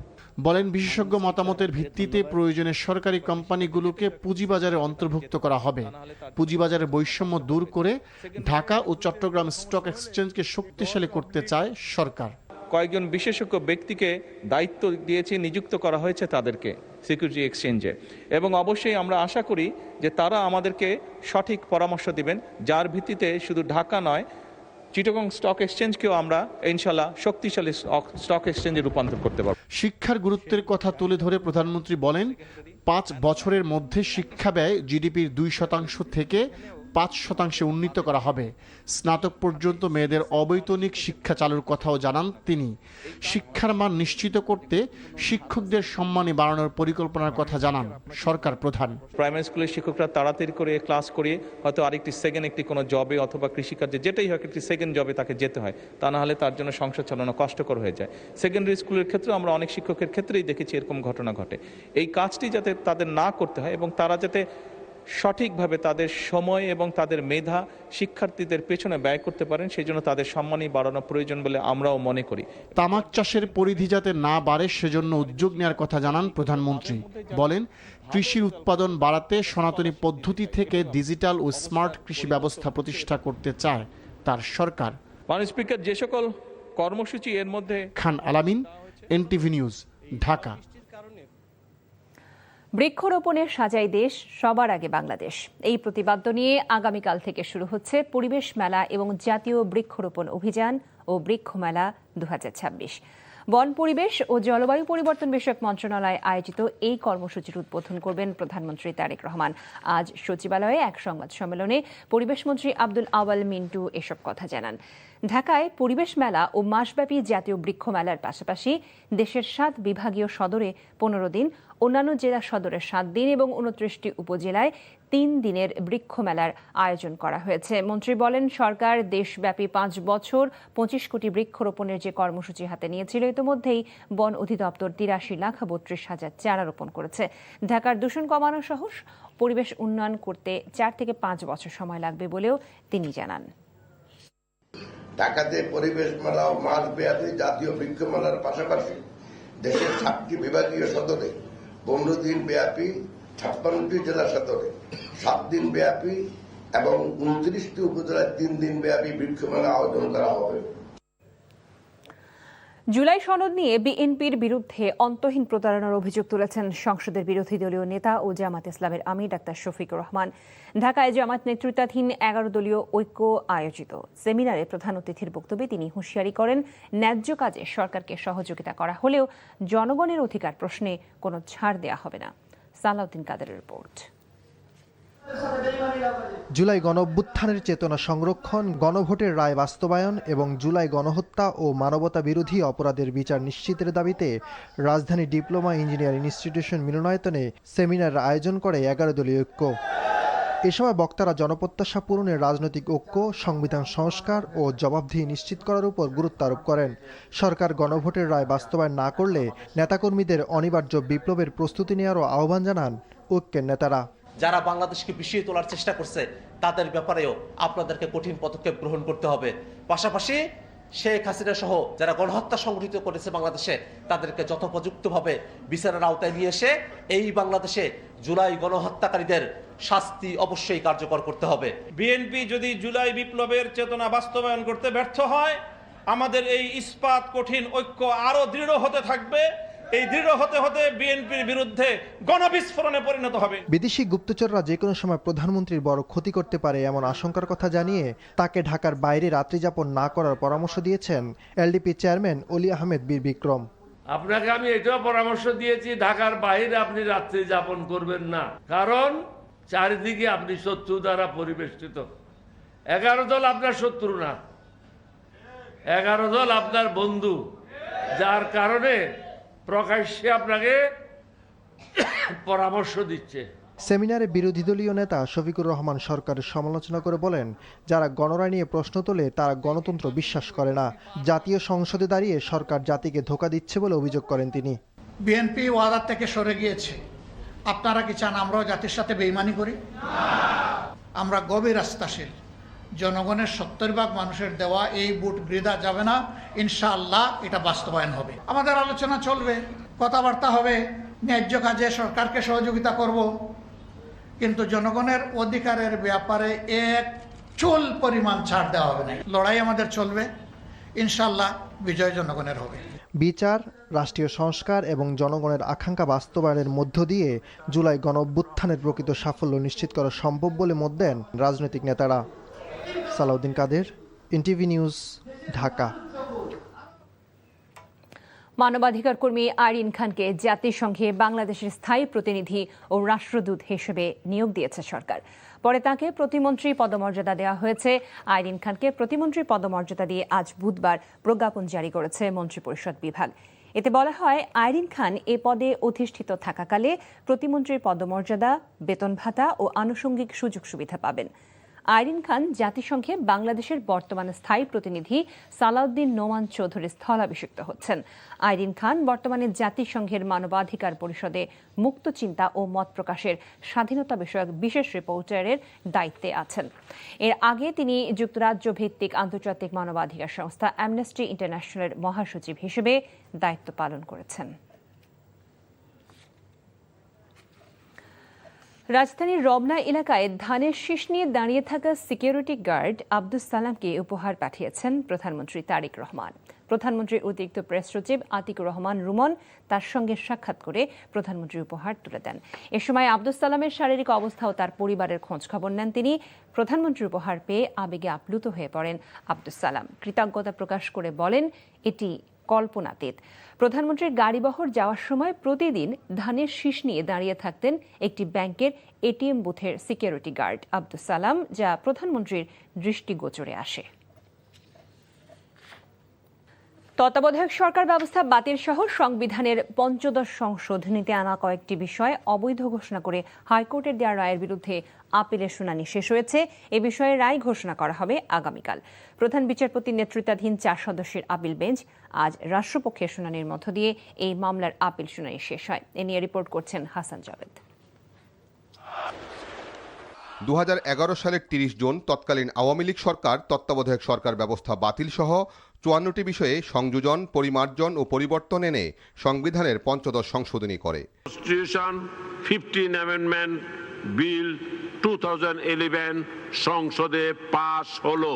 বলেন, বিশেষজ্ঞ মতামতের ভিত্তিতে প্রয়োজনে সরকারি কোম্পানিগুলোকে পুঁজিবাজারে অন্তর্ভুক্ত করা হবে। পুঁজিবাজারের বৈষম্য দূর করে ঢাকা ও চট্টগ্রাম স্টক এক্সচেঞ্জকে শক্তিশালী করতে চায় সরকার। কয়েকজন বিশেষজ্ঞ ব্যক্তিকে দায়িত্ব দিয়েছে, নিযুক্ত করা হয়েছে তাদেরকে সিকিউরিটি এক্সচেঞ্জে, এবং অবশ্যই আমরা আশা করি যে তারা আমাদেরকে সঠিক পরামর্শ দিবেন, যার ভিত্তিতে শুধু ঢাকা নয় চিটাগং স্টক এক্সচেঞ্জকেও আমরা ইনশাল্লাহ শক্তিশালী স্টক এক্সচেঞ্জে রূপান্তর করতে পারব। শিক্ষার গুরুত্বের কথা তুলে ধরে প্রধানমন্ত্রী বলেন, 5 বছরের মধ্যে শিক্ষা ব্যয় জিডিপির 2% থেকে 5% উন্নীত করা হবে। স্নাতক পর্যন্ত মেয়েদের অবৈতনিক শিক্ষা চালুর কথাও জানান তিনি। শিক্ষার মান নিশ্চিত করতে শিক্ষকদের সম্মানী বাড়ানোর পরিকল্পনার কথা জানান সরকার প্রধান। প্রাইমারি স্কুলের শিক্ষকরা তাড়াতাড়ি করে ক্লাস করিয়ে হয়তো আরেকটি সেকেন্ড একটি কোনো জবে অথবা কৃষিকার্যে যেটাই হয় একটি সেকেন্ড জবে তাকে যেতে হয়, তা না হলে তার জন্য সংসার চালানো কষ্টকর হয়ে যায়। সেকেন্ডারি স্কুলের ক্ষেত্রে আমরা অনেক শিক্ষকের ক্ষেত্রেই দেখেছি এরকম ঘটনা ঘটে। এই কাজটি যাতে তাদের না করতে হয় এবং তারা যাতে সঠিকভাবে তাদের সময় এবং তাদের মেধা শিক্ষার্থীদের পেছনে ব্যয় করতে পারেন, সেই জন্য তাদের সম্মানী বাড়ানো প্রয়োজন বলে আমরাও মনে করি। তামাক চাষের পরিধি যাতে না বাড়ে সেজন্য উদ্যোগ নেওয়ার কথা জানান প্রধানমন্ত্রী। বলেন, কৃষির উৎপাদন বাড়াতে সনাতনী পদ্ধতি থেকে ডিজিটাল ও স্মার্ট কৃষি ব্যবস্থা প্রতিষ্ঠা করতে চায় তার সরকার। মাননীয় স্পিকার, যে সকল কর্মসূচি এর মধ্যে খান আলামিন, এনটিভি নিউজ, ঢাকা। বৃক্ষরোপণের সাজাই দেশ, সবার আগে বাংলাদেশ, এই প্রতিপাদ্য নিয়ে আগামীকাল থেকে শুরু হচ্ছে পরিবেশ মেলা এবং জাতীয় বৃক্ষরোপণ অভিযান ও বৃক্ষ মেলা 2026। বন, পরিবেশ ও জলবায়ু পরিবর্তন বিষয়ক মন্ত্রণালয় আয়োজিত এই কর্মসূচির উদ্বোধন করবেন প্রধানমন্ত্রী তারেক রহমান। আজ সচিবালয়ে এক সংবাদ সম্মেলনে পরিবেশমন্ত্রী আব্দুল আওয়াল মিন্টু এসব কথা জানান। ঢাকায় পরিবেশ মেলা ও মাসব্যাপী জাতীয় বৃক্ষ মেলার পাশাপাশি দেশের 7 বিভাগীয় সদরে 15 দিন অন্যান্য জেলা সদরে 7 দিন এবং 29টি উপজেলায় 3 দিনের বৃক্ষ মেলার আয়োজন করা হয়েছে। মন্ত্রী বলেন, সরকার দেশব্যাপী 5 বছর 25 কোটি বৃক্ষরোপণের যে কর্মসূচি হাতে নিয়েছিল, ইতিমধ্যেই বন অধিদপ্তর 83,32,000 চারা রোপণ করেছে। ঢাকার দূষণ কমানো সহ পরিবেশ উন্নয়ন করতে 4 থেকে 5 বছর সময় লাগবে বলেও তিনি জানান। ঢাকাতে পরিবেশ মেলা ও মাস ব্যাপী জাতীয় বৃক্ষ মেলার পাশাপাশি দেশের 7টি বিভাগীয় সদরে 15 দিন ব্যাপী 56টি জেলা সদরে 7 দিন ব্যাপী এবং 29টি উপজেলায় 3 দিন ব্যাপী বৃক্ষ মেলা আয়োজন করা হবে। জুলাই সনদ নিয়ে বিএনপির বিরুদ্ধে অন্তহীন প্রতারণার অভিযোগ তুলেছেন সংসদের বিরোধী দলীয় নেতা ও জামাত ইসলামের আমির ডাক্তার শফিকুর রহমান। ঢাকায় জামাত নেতৃত্বাধীন 11 দলীয় ঐক্য আয়োজিত সেমিনারে প্রধান অতিথির বক্তব্যে তিনি হুঁশিয়ারি করেন, ন্যায্য কাজে সরকারকে সহযোগিতা করা হলেও জনগণের অধিকার প্রশ্নে কোনো ছাড় দেয়া হবে না। সালাউদ্দিন কাদেরের রিপোর্ট। জুলাই গণঅভ্যুত্থানের চেতনা সংরক্ষণ, গণভোটের রায় বাস্তবায়ন এবং জুলাই গণহত্যা ও মানবতা বিরোধী অপরাধের বিচার নিশ্চিতের দাবিতে রাজধানী ডিপ্লোমা ইঞ্জিনিয়ার ইনস্টিটিউশন মিলনায়তনে সেমিনার আয়োজন করে 11 দলীয় ঐক্য। এ সময় বক্তারা জনপ্রত্যাশা পূরণের রাজনৈতিক ঐক্য, সংবিধান সংস্কার ও জবাবদিহি নিশ্চিত করার উপর গুরুত্ব আরোপ করেন। সরকার গণভোটের রায় বাস্তবায়ন না করলে নেতাকর্মীদের অনিবার্য বিপ্লবের প্রস্তুতি নেওয়ারও আহ্বান জানান ঐক্যের নেতারা। যারা বাংলাদেশকে পিছিয়ে তোলার চেষ্টা করছে তাদের ব্যাপারেও আপনাদেরকে কঠিন পদক্ষেপ গ্রহণ করতে হবে। পাশাপাশি শেখ হাসিনা সহ যারা গণহত্যা সংঘটিত করেছে বাংলাদেশে, তাদেরকে যথোপযুক্তভাবে বিচারের আওতায় নিয়ে এসে এই বাংলাদেশে জুলাই গণহত্যাকারীদের শাস্তি অবশ্যই কার্যকর করতে হবে। বিএনপি যদি জুলাই বিপ্লবের চেতনা বাস্তবায়ন করতে ব্যর্থ হয়, আমাদের এই ইস্পাত কঠিন ঐক্য আরো দৃঢ় হতে থাকবে। এই দৃঢ় হতে হতে বিএনপির বিরুদ্ধে গণবিস্ফোরণে পরিণত হবে। বিদেশি গুপ্তচররা যে কোনো সময় প্রধানমন্ত্রীর বড় ক্ষতি করতে পারে এমন আশঙ্কার কথা জানিয়ে তাকে ঢাকার বাইরে রাত্রিযাপন না করার পরামর্শ দিয়েছেন এলডিপি চেয়ারম্যান অলি আহমেদ বীর বিক্রম। আপনাকে আমি এটাও পরামর্শ দিয়েছি, ঢাকার বাইরে আপনি রাত্রি যাপন করবেন না, কারণ চারিদিকে আপনি শত্রু দ্বারা পরিবেষ্টিত। 11 দল আপনার শত্রু না, 11 দল আপনার বন্ধু, যার কারণে প্রকাশ্যে আপনাকে পরামর্শ দিচ্ছে। সেমিনারে বিরোধী দলীয় নেতা শফিকুর রহমান সরকারের সমালোচনা করে বলেন, যারা গণরায় নিয়ে প্রশ্ন তোলে তারা গণতন্ত্র বিশ্বাস করে না। জাতীয় সংসদে দাঁড়িয়ে সরকার জাতিকে ধোঁকা দিচ্ছে বলে অভিযোগ করেন তিনি। বিএনপি ওয়াদার থেকে সরে গিয়েছে। আপনারা কি চান আমরাও জাতির সাথে বেইমানি করি? আমরা গভীর আস্থাশীল। জনগণের 70% মানুষের দেওয়া এই ভোট বৃথা যাবে না। ইনশাআল্লাহ এটা বাস্তবায়ন হবে। আমাদের আলোচনা চলবে, কথাবার্তা হবে, ন্যায্য কাজে সরকারকে সহযোগিতা করব, কিন্তু জনগণের অধিকারের ব্যাপারে এক চুল পরিমাণ ছাড় দেওয়া হবে না। লড়াই আমাদের চলবে, ইনশাআল্লাহ বিজয় জনগণের হবে। বিচার, রাষ্ট্রীয় সংস্কার এবং জনগণের আকাঙ্ক্ষা বাস্তবায়নের মধ্য দিয়ে জুলাই গণঅভ্যুত্থানের প্রকৃত সাফল্য নিশ্চিত করা সম্ভব বলে মত দেন রাজনৈতিক নেতারা। সালাউদ্দিন কাদের, এনটিভি নিউজ, ঢাকা। মানবাধিকার কর্মী আইরিন খানকে জাতিসংঘে বাংলাদেশের স্থায়ী প্রতিনিধি ও রাষ্ট্রদূত হিসেবে নিয়োগ দিয়েছে সরকার। পরে তাকে প্রতিমন্ত্রী পদমর্যাদা দেওয়া হয়েছে। আইরিন খানকে প্রতিমন্ত্রী পদমর্যাদা দিয়ে আজ বুধবার প্রজ্ঞাপন জারি করেছে মন্ত্রিপরিষদ বিভাগ। এতে বলা হয়, আইরিন খান এ পদে অধিষ্ঠিত থাকাকালে প্রতিমন্ত্রীর পদমর্যাদা, বেতন ভাতা ও আনুষঙ্গিক সুযোগ সুবিধা পাবেন। আইরিন খান জাতিসংঘে বাংলাদেশের বর্তমানে স্থায়ী প্রতিনিধি সালাউদ্দিন নোমান চৌধুরী স্থলাভিষিক্ত হচ্ছেন। আইরিন খান বর্তমানে জাতিসংঘের মানবাধিকার পরিষদে মুক্ত চিন্তা ও মত প্রকাশের স্বাধীনতা বিষয়ক বিশেষ রিপোর্টারের দায়িত্বে আছেন। এর আগে তিনি যুক্তরাজ্য ভিত্তিক আন্তর্জাতিক মানবাধিকার সংস্থা অ্যামনেস্টি ইন্টারন্যাশনালের মহাসচিব হিসেবে দায়িত্ব পালন করেছেন। রাজধানীর রমনা এলাকায় ধানের শীষ নিয়ে দাঁড়িয়ে থাকা সিকিউরিটি গার্ড আব্দুস সালামকে উপহার পাঠিয়েছেন প্রধানমন্ত্রী তারেক রহমান। প্রধানমন্ত্রীর অতিরিক্ত প্রেস সচিব আতিকুর রহমান রুমন তার সঙ্গে সাক্ষাৎ করে প্রধানমন্ত্রীর উপহার তুলে দেন। এ সময় আব্দুস সালামের শারীরিক অবস্থা ও তার পরিবারের খোঁজ খবর নেন তিনি। প্রধানমন্ত্রীর উপহার পেয়ে আবেগে আপ্লুত হয়ে পড়েন আব্দুস সালাম। কৃতজ্ঞতা প্রকাশ করে বলেন, এটি কল্পনাতীত। প্রধানমন্ত্রীর গাড়িবহর যাওয়ার সময় প্রতিদিন ধানের শীষ নিয়ে দাঁড়িয়ে থাকতেন একটি ব্যাংকের এটিএম বুথের সিকিউরিটি গার্ড আব্দুস সালাম, যা প্রধানমন্ত্রীর দৃষ্টিগোচরে আসে। তত্ত্বাবধায়ক সরকার ব্যবস্থা বাতিল সহ সংবিধানের ৫৫ সংশোধনীতে আনা কয়েকটি বিষয় অবৈধ ঘোষণা করে হাইকোর্টের দেওয়া রায়ের বিরুদ্ধে আপিলের শুনানি শেষ হয়েছে। এ বিষয়ে রায় ঘোষণা করা হবে আগামীকাল। প্রধান বিচারপতির নেতৃত্বাধীন ৪ সদস্যের আপিল বেঞ্চ আজ রাষ্ট্রপক্ষের শুনানির মধ্য দিয়ে এই মামলার আপিল শুনানি শেষ হয়। এ নিয়ে রিপোর্ট করছেন হাসান জাভেদ। ২০১১ সালের ৩০ জুন তৎকালীন আওয়ামী লীগ সরকার তত্ত্বাবধায়ক সরকার ব্যবস্থা বাতিল সহ ৫৪টি বিষয়ে সংযোজন, পরিমার্জন ও পরিবর্তন এনে সংবিধানের ৫৫ সংশোধনী করে। কনস্টিটিউশন 15 অ্যামেন্ডমেন্ট বিল 2011 সংসদে পাস হলো।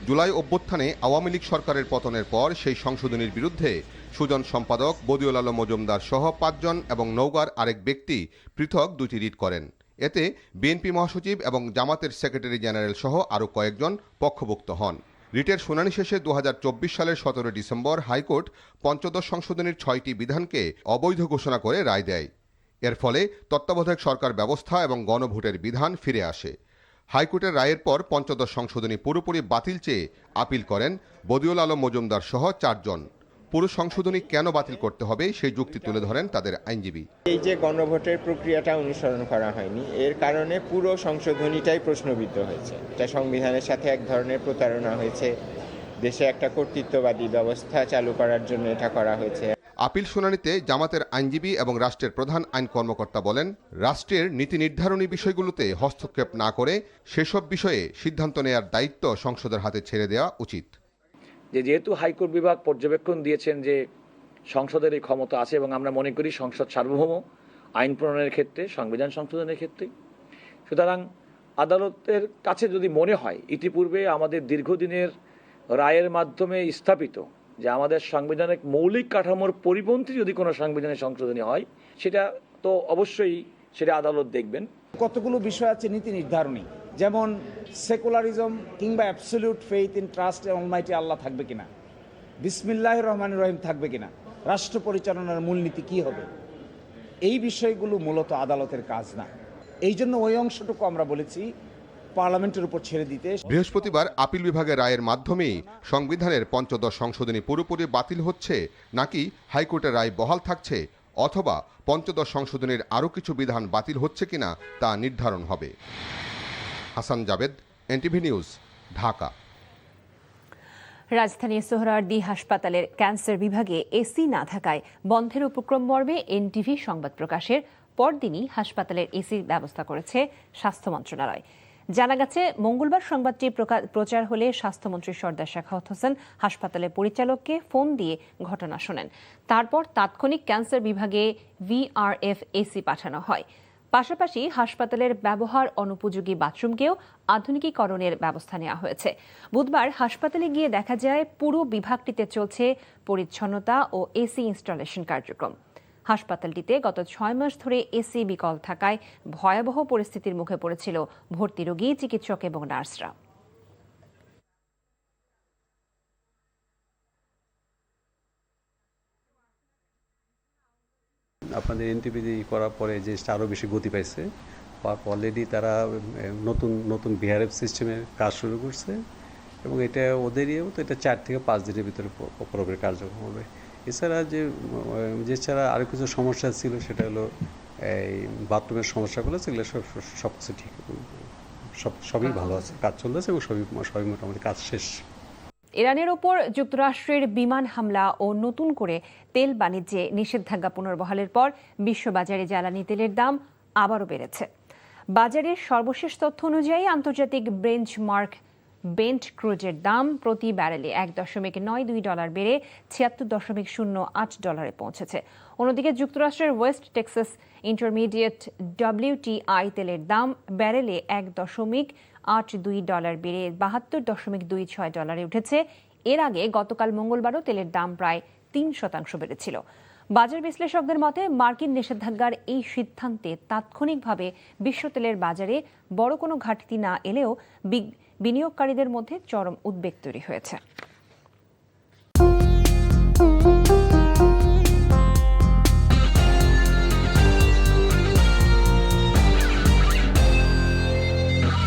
জুলাই অভ্যুত্থানে আওয়ামী লীগ সরকারের পতনের পর সেই সংশোধনীর বিরুদ্ধে সুজন সম্পাদক বদিউল আলম মজুমদার সহ ৫ জন এবং নওগাঁর আরেক ব্যক্তি পৃথক ২টি রিট করেন। এতে বিএনপি মহাসচিব এবং জামাতের সেক্রেটারি জেনারেল সহ আরও কয়েকজন পক্ষভুক্ত হন। রিটের শুনানি শেষে ২০২৪ সালের ১৭ ডিসেম্বর হাইকোর্ট ৫৫ সংশোধনীর ৬টি বিধানকে অবৈধ ঘোষণা করে রায় দেয়। এর ফলে তত্ত্বাবধায়ক সরকার ব্যবস্থা এবং গণভোটের বিধান ফিরে আসে। হাইকোর্টের রায়ের পর ৫৫ সংশোধনী পুরোপুরি বাতিল চেয়ে আপিল করেন বদিউল আলম মজুমদার সহ ৪ জন। পুরো সংশোধনী কেন বাতিল করতে হবে সেই যুক্তি তুলে ধরেন তাদের আইনজীবী। এই যে গণভোটের প্রক্রিয়াটা অনুসরণ করা হয়নি, এর কারণে পুরো সংশোধনীটাই প্রশ্নবিদ্ধ হয়েছে। এটা সংবিধানের সাথে এক ধরনের প্রতারণা হয়েছে। দেশে একটা কর্তৃত্ববাদী ব্যবস্থা চালু করার জন্য এটা করা হয়েছে। আপিল শুনানিতে জামাতের আইনজীবী এবং রাষ্ট্রের প্রধান আইন কর্মকর্তা বলেন, রাষ্ট্রের নীতি নির্ধারণী বিষয়গুলোতে হস্তক্ষেপ না করে সেসব বিষয়ে সিদ্ধান্ত নেয়ার দায়িত্ব সংসদের হাতে ছেড়ে দেওয়া উচিত। যেহেতু হাইকোর্ট বিভাগ পর্যবেক্ষণ দিয়েছেন যে সংসদের এই ক্ষমতা আছে এবং আমরা মনে করি সংসদ সার্বভৌম আইন প্রণয়নের ক্ষেত্রে, সংবিধান সংশোধনের ক্ষেত্রে, সুতরাং আদালতের কাছে যদি মনে হয় ইতিপূর্বে আমাদের দীর্ঘদিনের রায়ের মাধ্যমে স্থাপিত যে আমাদের সাংবিধানিক মৌলিক কাঠামোর পরিপন্থী যদি কোনো সাংবিধানিক সংশোধনী হয়, সেটা তো অবশ্যই সেটা আদালত দেখবেন। কতগুলো বিষয় আছে নীতি নির্ধারণী, যেমন সেকুলারিজম কিংবা absolute faith in trust in almighty Allah থাকবে কিনা, বিসমিল্লাহির রহমানির রহিম থাকবে কিনা, রাষ্ট্র পরিচালনার মূলনীতি কি হবে, এই বিষয়গুলো মূলত আদালতের কাজ না। এই জন্য ওই অংশটুকু আমরা বলেছি পার্লামেন্টের উপর ছেড়ে দিতে। বৃহস্পতিবার আপিল বিভাগের রায়ের মাধ্যমেই সংবিধানের ৫৫ সংশোধনী পুরোপুরি বাতিল হচ্ছে নাকি হাইকোর্টের রায় বহাল থাকছে, অথবা ৫৫ সংশোধনীর আরও কিছু বিধান বাতিল হচ্ছে কিনা তা নির্ধারণ হবে। Hasan Javed, NTV news, Dhaka. রাজধানীর সোহরাওয়ার্দী হাসপাতালের ক্যান্সার বিভাগে এসি না থাকায় বন্ধের উপক্রম মর্মে এনটিভি সংবাদ প্রকাশের পরদিনই হাসপাতালের এসির ব্যবস্থা করেছে স্বাস্থ্য মন্ত্রণালয়। জানা গেছে, মঙ্গলবার সংবাদটি প্রচার হলে স্বাস্থ্যমন্ত্রী সরদার সাখাওয়াত হোসেন হাসপাতালের পরিচালককে ফোন দিয়ে ঘটনা শোনেন। তারপর তাৎক্ষণিক ক্যান্সার বিভাগে VRF এসি পাঠানো হয়। পাশাপাশি হাসপাতালের ব্যবহার অনুপযোগী বাথরুমকেও আধুনিকীকরণের ব্যবস্থা নেওয়া হয়েছে। বুধবার হাসপাতালে গিয়ে দেখা যায় পুরো বিভাগটিতে চলছে পরিচ্ছন্নতা ও এসি ইনস্টলেশন কার্যক্রম। হাসপাতালটিতে গত 6 মাস ধরে এসি বিকল থাকায় ভয়াবহ পরিস্থিতির মুখে পড়েছিল ভর্তি রোগী, চিকিৎসক এবং নার্সরা। আপনাদের এনটিপি করার পরে জিনিসটা আরও বেশি গতি পাইছে। অলরেডি তারা নতুন VRF সিস্টেমের কাজ শুরু করছে এবং এটা ওদেরইও তো এটা 4 থেকে 5 দিনের ভিতরে পুরোপুরি কার্যক্রম হবে। এছাড়া যেছাড়া আরও কিছু সমস্যা ছিল, সেটা হলো এই বাথরুমের সমস্যাগুলো, সেগুলো সব কিছু ঠিক, সবই ভালো আছে, কাজ চলতেছে এবং সবই মোটামুটি কাজ শেষ। ইরানের ওপর যুক্তরাষ্ট্রের বিমান হামলা ও নতুন করে তেল বাণিজ্যে নিষেধাজ্ঞা পুনর্বহালের পর বিশ্ববাজারে জ্বালানি তেলের দাম আবারও বেড়েছে। বাজারের সর্বশেষ তথ্য অনুযায়ী আন্তর্জাতিক বেঞ্চমার্ক বেন্ট ক্রুজের দাম প্রতি ব্যারেলে $1.92 বেড়ে $76.08 পৌঁছেছে। অন্যদিকে যুক্তরাষ্ট্রের ওয়েস্ট টেক্সাস ইন্টারমিডিয়েট WTI তেলের দাম ব্যারেলে $1.82 বেড়ে $72.26 উঠেছে। এর আগে গতকাল মঙ্গলবারও তেলের দাম প্রায় 3% বেড়েছিল। বাজার বিশ্লেষকদের মতে মার্কিন নিষেধাজ্ঞার এই সিদ্ধান্তে তাৎক্ষণিকভাবে বিশ্ব তেলের বাজারে বড় কোনো ঘাটতি না এলেও বিনিয়োগকারীদের মধ্যে চরম উদ্বেগ তৈরি হয়েছে।